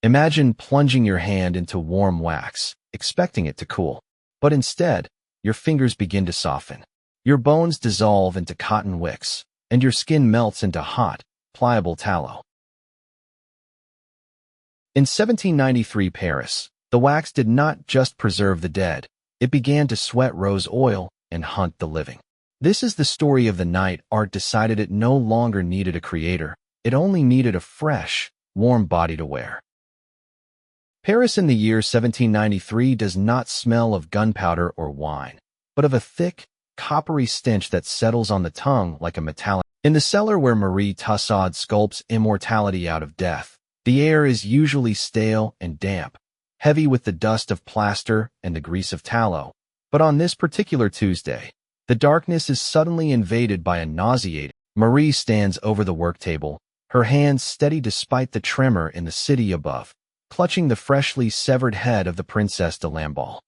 Imagine plunging your hand into warm wax, expecting it to cool. But instead, your fingers begin to soften. Your bones dissolve into cotton wicks, and your skin melts into hot, pliable tallow. In 1793 Paris, the wax did not just preserve the dead, it began to sweat rose oil and hunt the living. This is the story of the night art decided it no longer needed a creator, it only needed a fresh, warm body to wear. Paris in the year 1793 does not smell of gunpowder or wine, but of a thick, coppery stench that settles on the tongue like a metallic. In the cellar where Marie Tussaud sculpts immortality out of death, the air is usually stale and damp, heavy with the dust of plaster and the grease of tallow. But on this particular Tuesday, the darkness is suddenly invaded by a nauseating. Marie stands over the work table, her hands steady despite the tremor in the city above, clutching the freshly severed head of the Princesse de Lamballe.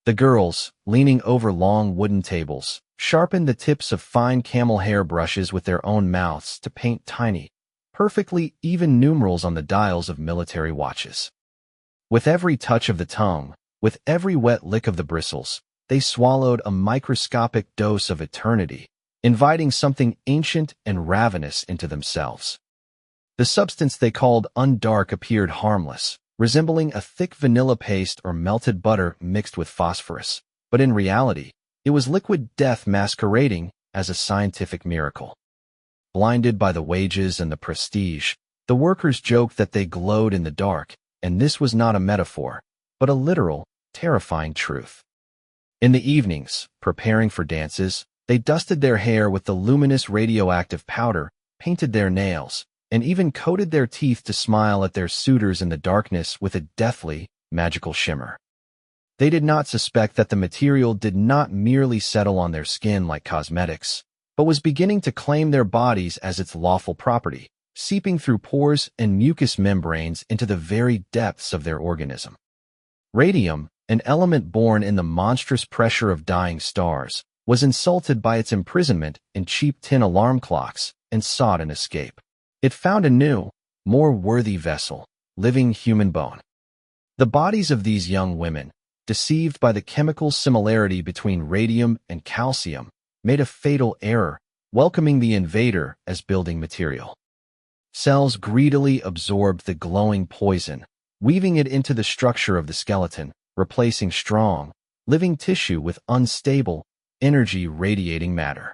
The girls, leaning over long wooden tables, sharpen the tips of fine camel hair brushes with their own mouths to paint tiny, perfectly even numerals on the dials of military watches. With every touch of the tongue, with every wet lick of the bristles, they swallowed a microscopic dose of eternity, inviting something ancient and ravenous into themselves. The substance they called undark appeared harmless, resembling a thick vanilla paste or melted butter mixed with phosphorus, but in reality, it was liquid death masquerading as a scientific miracle. Blinded by the wages and the prestige, the workers joked that they glowed in the dark, and this was not a metaphor, but a literal, terrifying truth. In the evenings, preparing for dances, they dusted their hair with the luminous radioactive powder, painted their nails, and even coated their teeth to smile at their suitors in the darkness with a deathly, magical shimmer. They did not suspect that the material did not merely settle on their skin like cosmetics, but was beginning to claim their bodies as its lawful property, seeping through pores and mucous membranes into the very depths of their organism. Radium, an element born in the monstrous pressure of dying stars, was insulted by its imprisonment in cheap tin alarm clocks and sought an escape. It found a new, more worthy vessel, living human bone. The bodies of these young women, deceived by the chemical similarity between radium and calcium, made a fatal error, welcoming the invader as building material. Cells greedily absorbed the glowing poison, weaving it into the structure of the skeleton, replacing strong, living tissue with unstable, energy-radiating matter.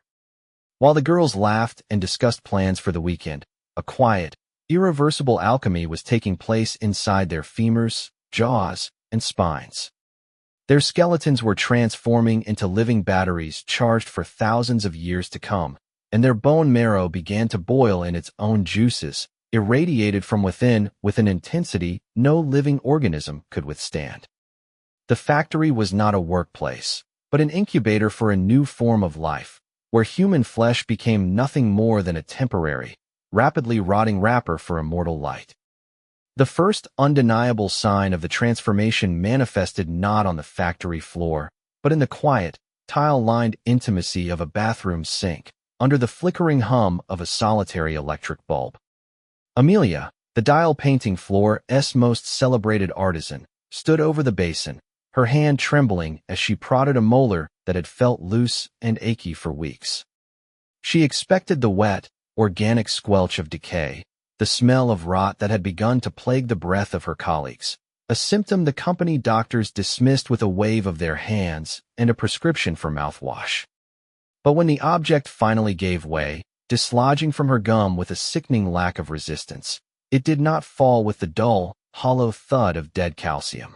While the girls laughed and discussed plans for the weekend, a quiet, irreversible alchemy was taking place inside their femurs, jaws, and spines. Their skeletons were transforming into living batteries charged for thousands of years to come, and their bone marrow began to boil in its own juices, irradiated from within with an intensity no living organism could withstand. The factory was not a workplace, but an incubator for a new form of life, where human flesh became nothing more than a temporary, rapidly rotting wrapper for immortal light. The first undeniable sign of the transformation manifested not on the factory floor, but in the quiet, tile-lined intimacy of a bathroom sink, under the flickering hum of a solitary electric bulb. Amelia, the dial-painting floor's most celebrated artisan, stood over the basin, her hand trembling as she prodded a molar that had felt loose and achy for weeks. She expected the wet, organic squelch of decay, the smell of rot that had begun to plague the breath of her colleagues, a symptom the company doctors dismissed with a wave of their hands and a prescription for mouthwash. But when the object finally gave way, dislodging from her gum with a sickening lack of resistance, it did not fall with the dull, hollow thud of dead calcium.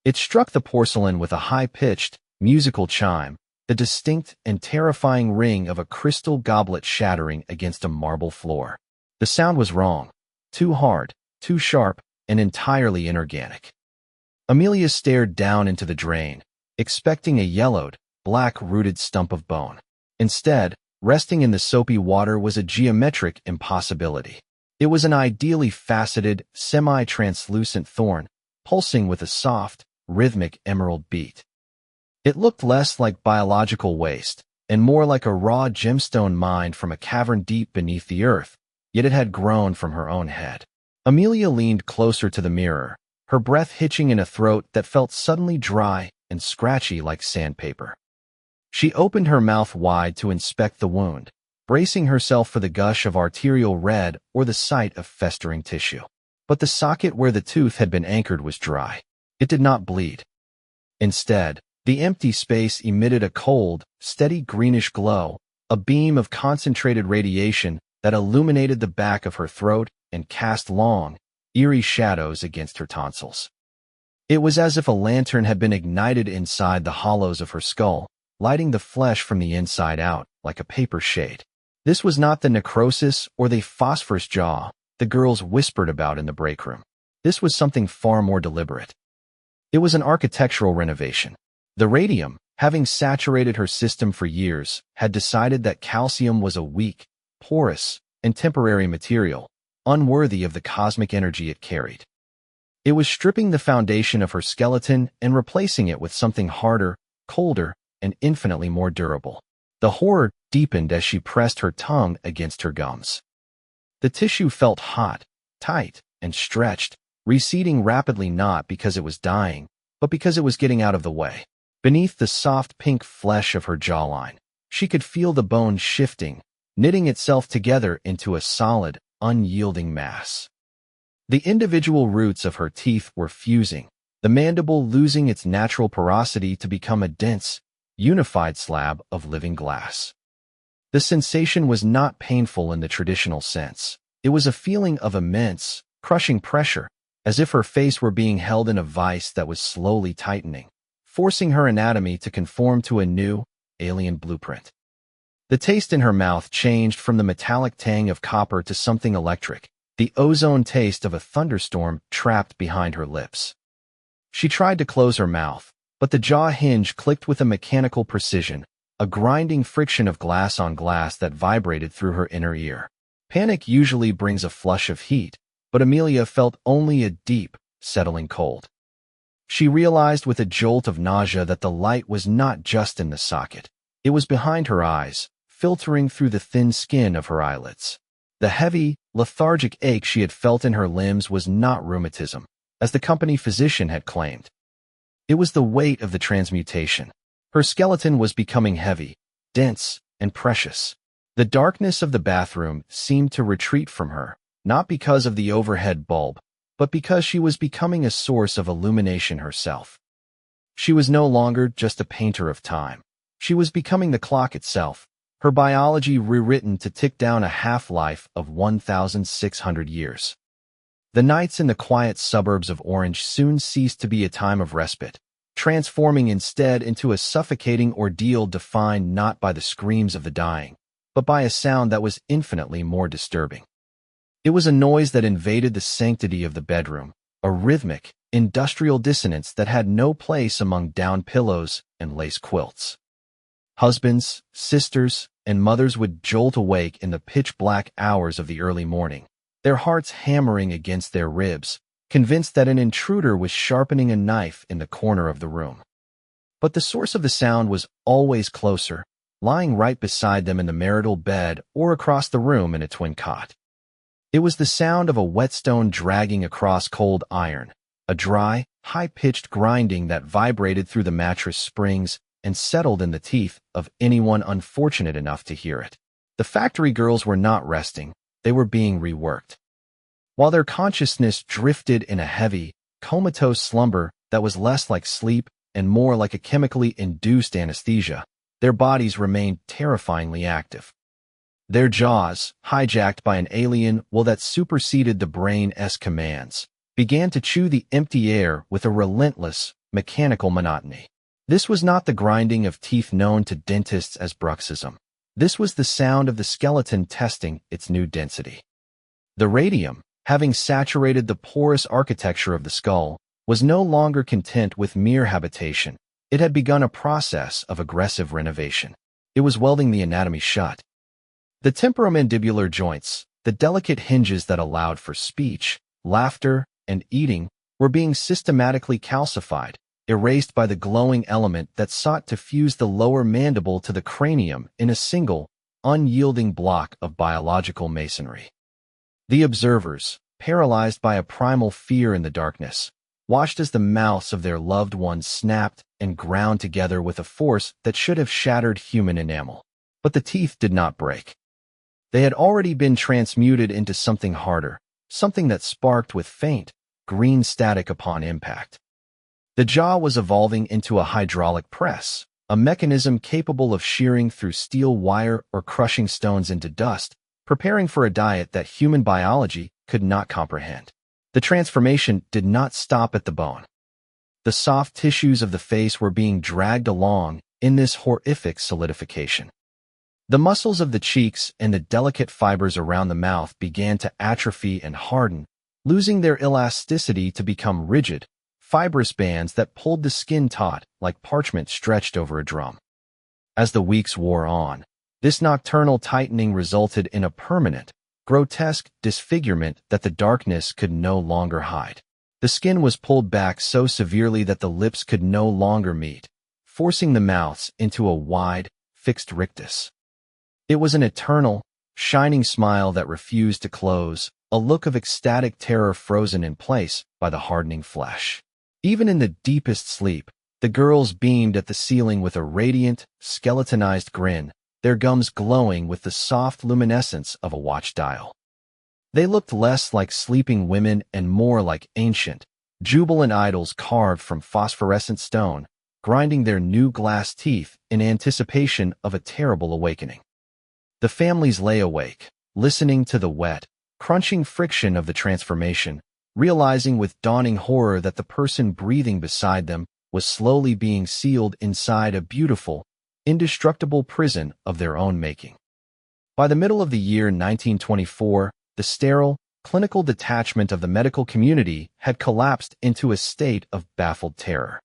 It struck the porcelain with a high-pitched, musical chime, the distinct and terrifying ring of a crystal goblet shattering against a marble floor. The sound was wrong, too hard, too sharp, and entirely inorganic. Amelia stared down into the drain, expecting a yellowed, black-rooted stump of bone. Instead, resting in the soapy water was a geometric impossibility. It was an ideally faceted, semi-translucent thorn, pulsing with a soft, rhythmic emerald beat. It looked less like biological waste, and more like a raw gemstone mined from a cavern deep beneath the earth, yet it had grown from her own head. Amelia leaned closer to the mirror, her breath hitching in a throat that felt suddenly dry and scratchy like sandpaper. She opened her mouth wide to inspect the wound, bracing herself for the gush of arterial red or the sight of festering tissue. But the socket where the tooth had been anchored was dry. It did not bleed. Instead, the empty space emitted a cold, steady greenish glow, a beam of concentrated radiation that illuminated the back of her throat and cast long, eerie shadows against her tonsils. It was as if a lantern had been ignited inside the hollows of her skull, lighting the flesh from the inside out like a paper shade. This was not the necrosis or the phosphorus jaw the girls whispered about in the break room. This was something far more deliberate. It was an architectural renovation. The radium, having saturated her system for years, had decided that calcium was a weak, porous, and temporary material, unworthy of the cosmic energy it carried. It was stripping the foundation of her skeleton and replacing it with something harder, colder, and infinitely more durable. The horror deepened as she pressed her tongue against her gums. The tissue felt hot, tight, and stretched, receding rapidly not because it was dying, but because it was getting out of the way. Beneath the soft pink flesh of her jawline, she could feel the bone shifting, knitting itself together into a solid, unyielding mass. The individual roots of her teeth were fusing, the mandible losing its natural porosity to become a dense, unified slab of living glass. The sensation was not painful in the traditional sense. It was a feeling of immense, crushing pressure, as if her face were being held in a vice that was slowly tightening, forcing her anatomy to conform to a new, alien blueprint. The taste in her mouth changed from the metallic tang of copper to something electric, the ozone taste of a thunderstorm trapped behind her lips. She tried to close her mouth, but the jaw hinge clicked with a mechanical precision, a grinding friction of glass on glass that vibrated through her inner ear. Panic usually brings a flush of heat, but Amelia felt only a deep, settling cold. She realized with a jolt of nausea that the light was not just in the socket. It was behind her eyes, filtering through the thin skin of her eyelids. The heavy, lethargic ache she had felt in her limbs was not rheumatism, as the company physician had claimed. It was the weight of the transmutation. Her skeleton was becoming heavy, dense, and precious. The darkness of the bathroom seemed to retreat from her, not because of the overhead bulb, but because she was becoming a source of illumination herself. She was no longer just a painter of time. She was becoming the clock itself, her biology rewritten to tick down a half-life of 1,600 years. The nights in the quiet suburbs of Orange soon ceased to be a time of respite, transforming instead into a suffocating ordeal defined not by the screams of the dying, but by a sound that was infinitely more disturbing. It was a noise that invaded the sanctity of the bedroom, a rhythmic, industrial dissonance that had no place among down pillows and lace quilts. Husbands, sisters, and mothers would jolt awake in the pitch-black hours of the early morning, their hearts hammering against their ribs, convinced that an intruder was sharpening a knife in the corner of the room. But the source of the sound was always closer, lying right beside them in the marital bed or across the room in a twin cot. It was the sound of a whetstone dragging across cold iron, a dry, high-pitched grinding that vibrated through the mattress springs and settled in the teeth of anyone unfortunate enough to hear it. The factory girls were not resting, they were being reworked. While their consciousness drifted in a heavy, comatose slumber that was less like sleep and more like a chemically induced anesthesia, their bodies remained terrifyingly active. Their jaws, hijacked by an alien will that superseded the brain's commands, began to chew the empty air with a relentless, mechanical monotony. This was not the grinding of teeth known to dentists as bruxism. This was the sound of the skeleton testing its new density. The radium, having saturated the porous architecture of the skull, was no longer content with mere habitation. It had begun a process of aggressive renovation. It was welding the anatomy shut. The temporomandibular joints, the delicate hinges that allowed for speech, laughter, and eating, were being systematically calcified, erased by the glowing element that sought to fuse the lower mandible to the cranium in a single, unyielding block of biological masonry. The observers, paralyzed by a primal fear in the darkness, watched as the mouths of their loved ones snapped and ground together with a force that should have shattered human enamel. But the teeth did not break. They had already been transmuted into something harder, something that sparked with faint, green static upon impact. The jaw was evolving into a hydraulic press, a mechanism capable of shearing through steel wire or crushing stones into dust, preparing for a diet that human biology could not comprehend. The transformation did not stop at the bone. The soft tissues of the face were being dragged along in this horrific solidification. The muscles of the cheeks and the delicate fibers around the mouth began to atrophy and harden, losing their elasticity to become rigid, fibrous bands that pulled the skin taut like parchment stretched over a drum. As the weeks wore on, this nocturnal tightening resulted in a permanent, grotesque disfigurement that the darkness could no longer hide. The skin was pulled back so severely that the lips could no longer meet, forcing the mouths into a wide, fixed rictus. It was an eternal, shining smile that refused to close, a look of ecstatic terror frozen in place by the hardening flesh. Even in the deepest sleep, the girls beamed at the ceiling with a radiant, skeletonized grin, their gums glowing with the soft luminescence of a watch dial. They looked less like sleeping women and more like ancient, jubilant idols carved from phosphorescent stone, grinding their new glass teeth in anticipation of a terrible awakening. The families lay awake, listening to the wet, crunching friction of the transformation, realizing with dawning horror that the person breathing beside them was slowly being sealed inside a beautiful, indestructible prison of their own making. By the middle of the year 1924, the sterile, clinical detachment of the medical community had collapsed into a state of baffled terror.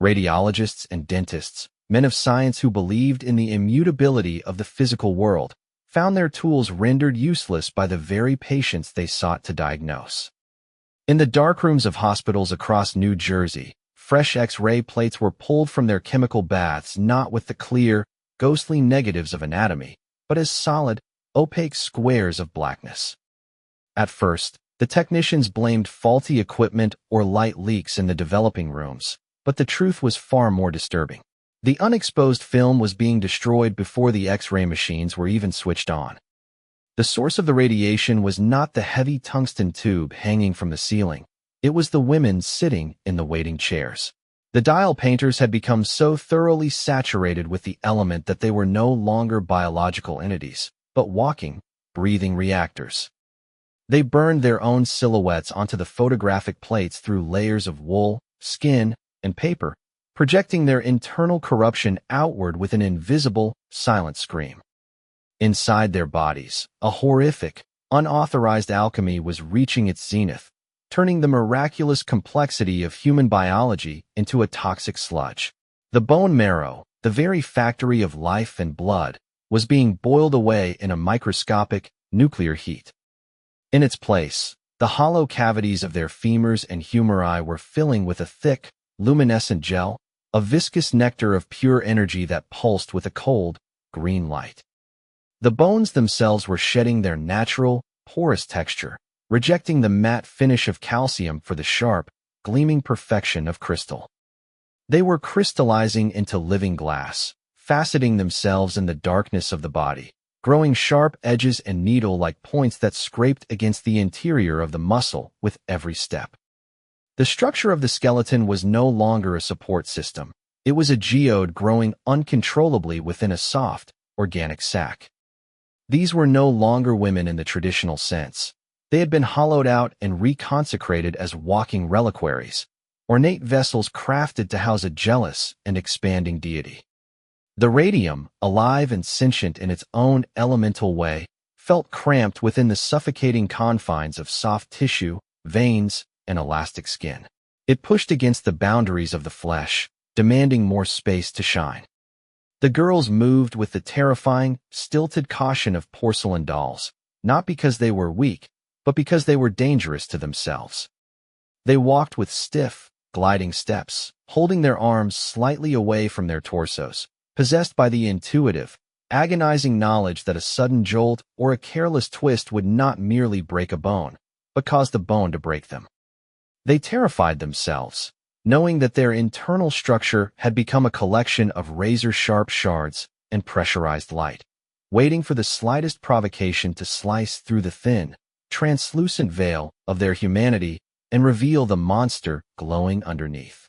Radiologists and dentists, men of science who believed in the immutability of the physical world, found their tools rendered useless by the very patients they sought to diagnose. In the darkrooms of hospitals across New Jersey, fresh X-ray plates were pulled from their chemical baths not with the clear, ghostly negatives of anatomy, but as solid, opaque squares of blackness. At first, the technicians blamed faulty equipment or light leaks in the developing rooms, but the truth was far more disturbing. The unexposed film was being destroyed before the X-ray machines were even switched on. The source of the radiation was not the heavy tungsten tube hanging from the ceiling. It was the women sitting in the waiting chairs. The dial painters had become so thoroughly saturated with the element that they were no longer biological entities, but walking, breathing reactors. They burned their own silhouettes onto the photographic plates through layers of wool, skin, and paper, projecting their internal corruption outward with an invisible, silent scream. Inside their bodies, a horrific, unauthorized alchemy was reaching its zenith, turning the miraculous complexity of human biology into a toxic sludge. The bone marrow, the very factory of life and blood, was being boiled away in a microscopic, nuclear heat. In its place, the hollow cavities of their femurs and humeri were filling with a thick, luminescent gel, a viscous nectar of pure energy that pulsed with a cold, green light. The bones themselves were shedding their natural, porous texture, rejecting the matte finish of calcium for the sharp, gleaming perfection of crystal. They were crystallizing into living glass, faceting themselves in the darkness of the body, growing sharp edges and needle-like points that scraped against the interior of the muscle with every step. The structure of the skeleton was no longer a support system. It was a geode growing uncontrollably within a soft, organic sac. These were no longer women in the traditional sense. They had been hollowed out and reconsecrated as walking reliquaries, ornate vessels crafted to house a jealous and expanding deity. The radium, alive and sentient in its own elemental way, felt cramped within the suffocating confines of soft tissue, veins, and elastic skin. It pushed against the boundaries of the flesh, demanding more space to shine. The girls moved with the terrifying, stilted caution of porcelain dolls, not because they were weak, but because they were dangerous to themselves. They walked with stiff, gliding steps, holding their arms slightly away from their torsos, possessed by the intuitive, agonizing knowledge that a sudden jolt or a careless twist would not merely break a bone, but cause the bone to break them. They terrified themselves, knowing that their internal structure had become a collection of razor-sharp shards and pressurized light, waiting for the slightest provocation to slice through the thin, translucent veil of their humanity and reveal the monster glowing underneath.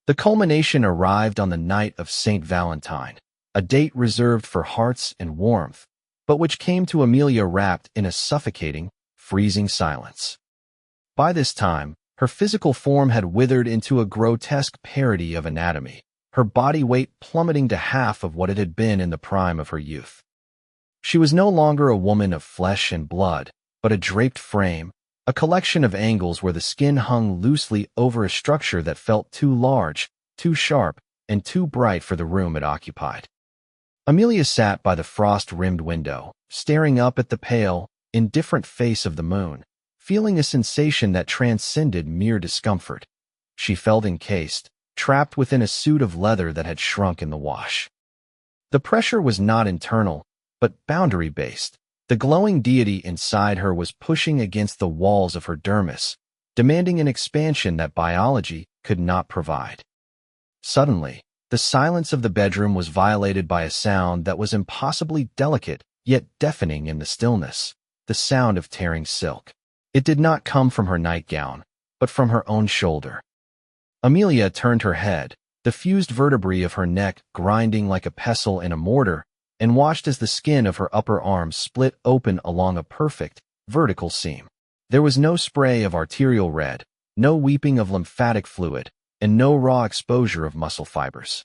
The culmination arrived on the night of St. Valentine, a date reserved for hearts and warmth, but which came to Amelia wrapped in a suffocating, freezing silence. By this time, her physical form had withered into a grotesque parody of anatomy, her body weight plummeting to half of what it had been in the prime of her youth. She was no longer a woman of flesh and blood, but a draped frame, a collection of angles where the skin hung loosely over a structure that felt too large, too sharp, and too bright for the room it occupied. Amelia sat by the frost-rimmed window, staring up at the pale, indifferent face of the moon, feeling a sensation that transcended mere discomfort. She felt encased, trapped within a suit of leather that had shrunk in the wash. The pressure was not internal, but boundary-based. The glowing deity inside her was pushing against the walls of her dermis, demanding an expansion that biology could not provide. Suddenly, the silence of the bedroom was violated by a sound that was impossibly delicate yet deafening in the stillness, the sound of tearing silk. It did not come from her nightgown, but from her own shoulder. Amelia turned her head, the fused vertebrae of her neck grinding like a pestle in a mortar, and watched as the skin of her upper arm split open along a perfect, vertical seam. There was no spray of arterial red, no weeping of lymphatic fluid, and no raw exposure of muscle fibers.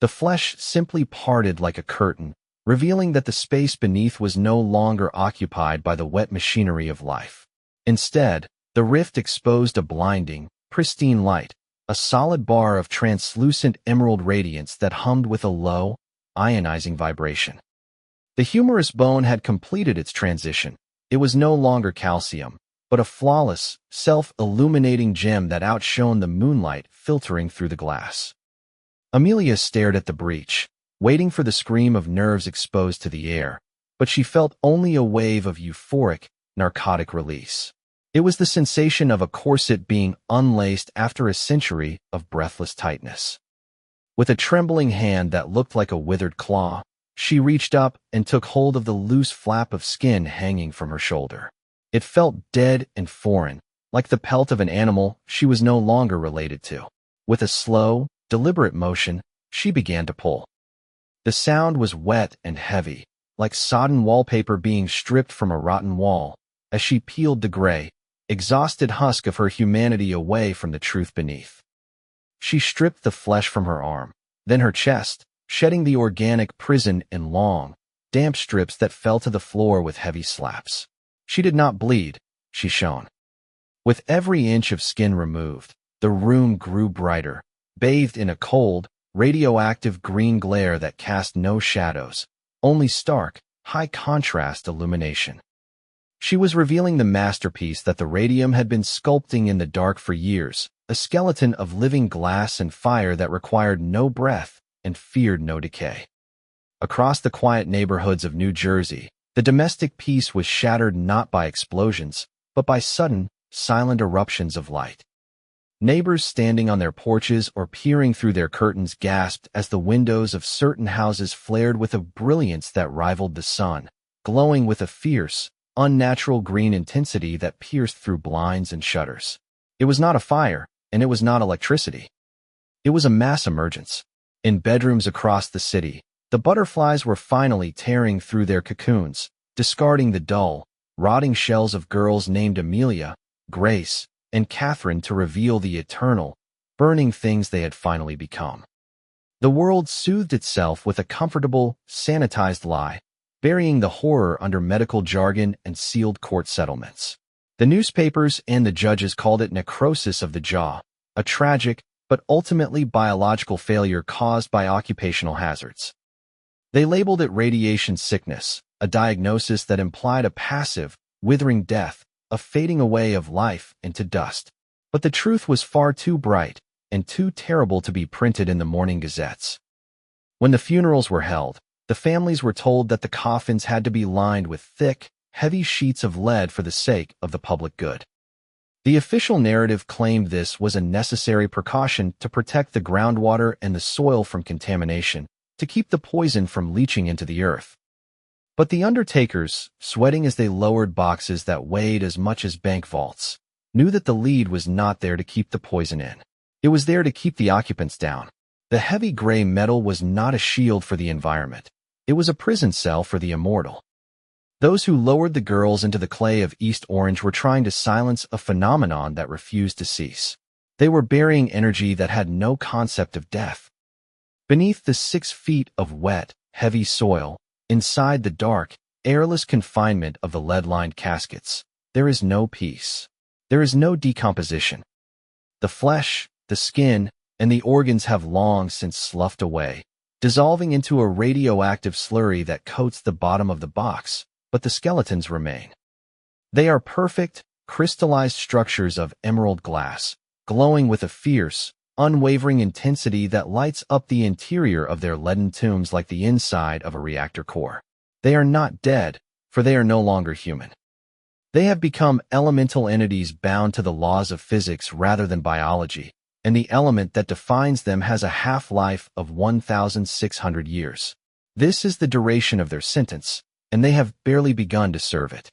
The flesh simply parted like a curtain, revealing that the space beneath was no longer occupied by the wet machinery of life. Instead, the rift exposed a blinding, pristine light, a solid bar of translucent emerald radiance that hummed with a low, ionizing vibration. The humerus bone had completed its transition. It was no longer calcium, but a flawless, self-illuminating gem that outshone the moonlight filtering through the glass. Amelia stared at the breach, waiting for the scream of nerves exposed to the air, but she felt only a wave of euphoric, narcotic release. It was the sensation of a corset being unlaced after a century of breathless tightness. With a trembling hand that looked like a withered claw, she reached up and took hold of the loose flap of skin hanging from her shoulder. It felt dead and foreign, like the pelt of an animal she was no longer related to. With a slow, deliberate motion, she began to pull. The sound was wet and heavy, like sodden wallpaper being stripped from a rotten wall, as she peeled the gray, exhausted husk of her humanity away from the truth beneath. She stripped the flesh from her arm, then her chest, shedding the organic prison in long, damp strips that fell to the floor with heavy slaps. She did not bleed, she shone. With every inch of skin removed, the room grew brighter, bathed in a cold, radioactive green glare that cast no shadows, only stark, high-contrast illumination. She was revealing the masterpiece that the radium had been sculpting in the dark for years, a skeleton of living glass and fire that required no breath and feared no decay. Across the quiet neighborhoods of New Jersey, the domestic peace was shattered not by explosions, but by sudden, silent eruptions of light. Neighbors standing on their porches or peering through their curtains gasped as the windows of certain houses flared with a brilliance that rivaled the sun, glowing with a fierce, unnatural green intensity that pierced through blinds and shutters. It was not a fire, and it was not electricity. It was a mass emergence. In bedrooms across the city, the butterflies were finally tearing through their cocoons, discarding the dull, rotting shells of girls named Amelia, Grace, and Catherine to reveal the eternal, burning things they had finally become. The world soothed itself with a comfortable, sanitized lie, burying the horror under medical jargon and sealed court settlements. The newspapers and the judges called it necrosis of the jaw, a tragic but ultimately biological failure caused by occupational hazards. They labeled it radiation sickness, a diagnosis that implied a passive, withering death, a fading away of life into dust. But the truth was far too bright and too terrible to be printed in the morning gazettes. When the funerals were held, The families were told that the coffins had to be lined with thick, heavy sheets of lead for the sake of the public good. The official narrative claimed this was a necessary precaution to protect the groundwater and the soil from contamination, to keep the poison from leaching into the earth. But the undertakers, sweating as they lowered boxes that weighed as much as bank vaults, knew that the lead was not there to keep the poison in. It was there to keep the occupants down. The heavy gray metal was not a shield for the environment. It was a prison cell for the immortal. Those who lowered the girls into the clay of East Orange were trying to silence a phenomenon that refused to cease. They were burying energy that had no concept of death. Beneath the 6 feet of wet, heavy soil, inside the dark, airless confinement of the lead-lined caskets, there is no peace. There is no decomposition. The flesh, the skin, and the organs have long since sloughed away, dissolving into a radioactive slurry that coats the bottom of the box, but the skeletons remain. They are perfect, crystallized structures of emerald glass, glowing with a fierce, unwavering intensity that lights up the interior of their leaden tombs like the inside of a reactor core. They are not dead, for they are no longer human. They have become elemental entities bound to the laws of physics rather than biology, and the element that defines them has a half-life of 1,600 years. This is the duration of their sentence, and they have barely begun to serve it.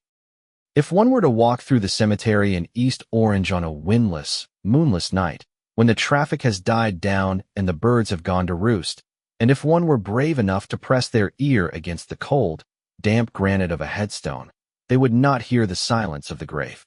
If one were to walk through the cemetery in East Orange on a windless, moonless night, when the traffic has died down and the birds have gone to roost, and if one were brave enough to press their ear against the cold, damp granite of a headstone, they would not hear the silence of the grave.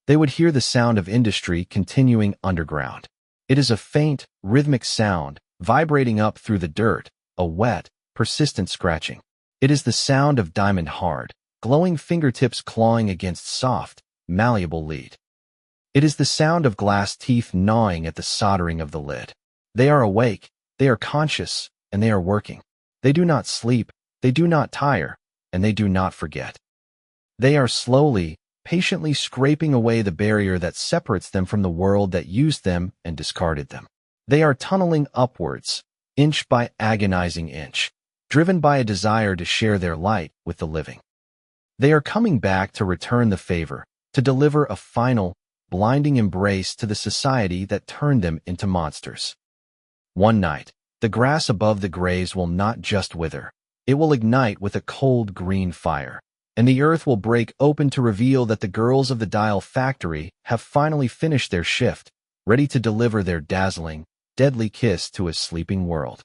They would hear the sound of industry continuing underground. It is a faint, rhythmic sound, vibrating up through the dirt, a wet, persistent scratching. It is the sound of diamond-hard, glowing fingertips clawing against soft, malleable lead. It is the sound of glass teeth gnawing at the soldering of the lid. They are awake, they are conscious, and they are working. They do not sleep, they do not tire, and they do not forget. They are slowly, patiently scraping away the barrier that separates them from the world that used them and discarded them. They are tunneling upwards, inch by agonizing inch, driven by a desire to share their light with the living. They are coming back to return the favor, to deliver a final, blinding embrace to the society that turned them into monsters. One night, the grass above the graves will not just wither, it will ignite with a cold green fire, and the earth will break open to reveal that the girls of the Dial Factory have finally finished their shift, ready to deliver their dazzling, deadly kiss to a sleeping world.